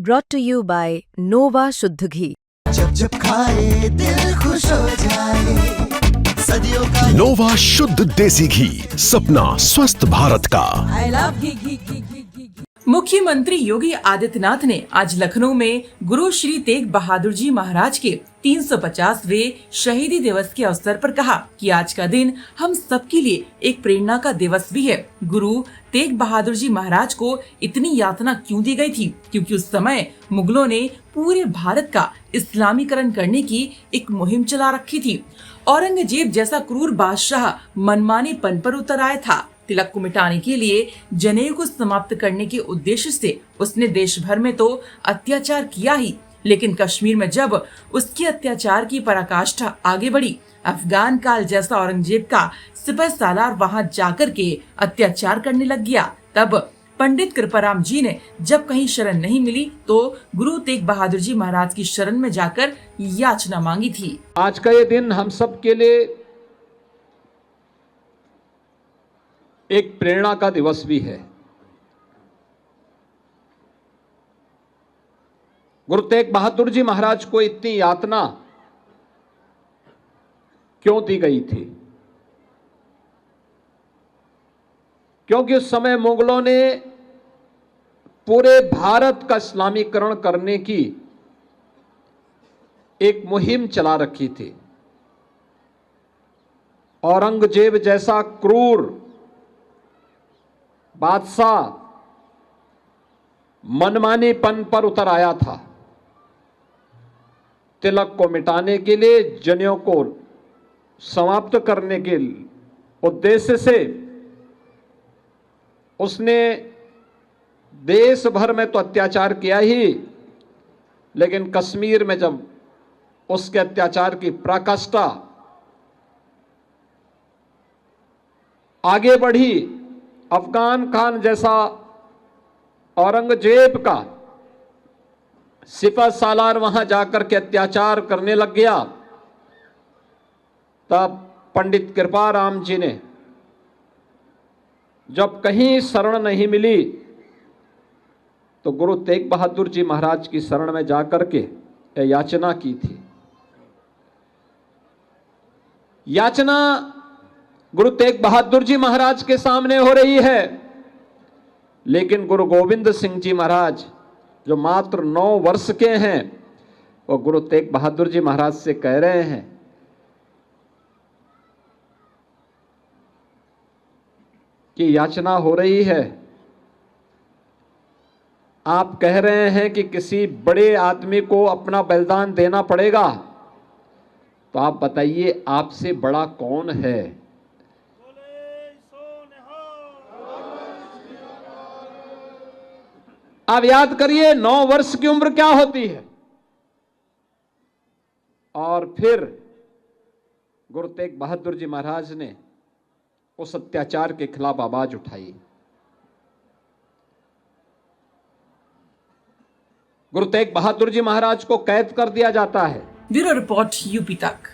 brought to you by Nova शुद्ध घी। जब जब खाए दिल खुश हो जाए, सदियों का नोवा शुद्ध देसी घी, सपना स्वस्थ भारत का। I love घी। मुख्यमंत्री योगी आदित्यनाथ ने आज लखनऊ में गुरु श्री तेग बहादुर जी महाराज के 350वें शहीदी दिवस के अवसर पर कहा कि आज का दिन हम सबके लिए एक प्रेरणा का दिवस भी है। गुरु तेग बहादुर जी महाराज को इतनी यातना क्यों दी गई थी? क्योंकि उस समय मुगलों ने पूरे भारत का इस्लामीकरण करने की एक मुहिम चला रखी थी। औरंगजेब जैसा क्रूर बादशाह मनमानेपन पर उतर आया था। तिलक को मिटाने के लिए जनेऊ को समाप्त करने के उद्देश्य से उसने देश भर में तो अत्याचार किया ही, लेकिन कश्मीर में जब उसके अत्याचार की पराकाष्ठा आगे बढ़ी, अफगान काल जैसा औरंगजेब का सिपह सालार वहां जाकर के अत्याचार करने लग गया। तब पंडित कृपाराम जी ने जब कहीं शरण नहीं मिली तो गुरु तेग बहादुर जी महाराज की शरण में जाकर याचना मांगी थी। आज का ये दिन हम सब के लिए एक प्रेरणा का दिवस भी है। गुरु तेग बहादुर जी महाराज को इतनी यातना क्यों दी गई थी? क्योंकि उस समय मुगलों ने पूरे भारत का इस्लामीकरण करने की एक मुहिम चला रखी थी। औरंगजेब जैसा क्रूर बादशाह मनमानीपन पर उतर आया था। तिलक को मिटाने के लिए, जनेऊ को समाप्त करने के उद्देश्य से उसने देश भर में तो अत्याचार किया ही, लेकिन कश्मीर में जब उसके अत्याचार की पराकाष्ठा आगे बढ़ी, अफगान खान जैसा औरंगजेब का सिपह सालार वहां जाकर के अत्याचार करने लग गया, तब पंडित कृपाराम जी ने जब कहीं शरण नहीं मिली तो गुरु तेग बहादुर जी महाराज की शरण में जाकर के याचना की थी। याचना गुरु तेग बहादुर जी महाराज के सामने हो रही है, लेकिन गुरु गोविंद सिंह जी महाराज जो मात्र 9 वर्ष के हैं, वो गुरु तेग बहादुर जी महाराज से कह रहे हैं कि याचना हो रही है, आप कह रहे हैं कि किसी बड़े आदमी को अपना बलिदान देना पड़ेगा, तो आप बताइए आपसे बड़ा कौन है? आप याद करिए 9 वर्ष की उम्र क्या होती है। और फिर गुरु तेग बहादुर जी महाराज ने उस अत्याचार के खिलाफ आवाज उठाई। गुरु तेग बहादुर जी महाराज को कैद कर दिया जाता है। ब्यूरो रिपोर्ट यूपी तक।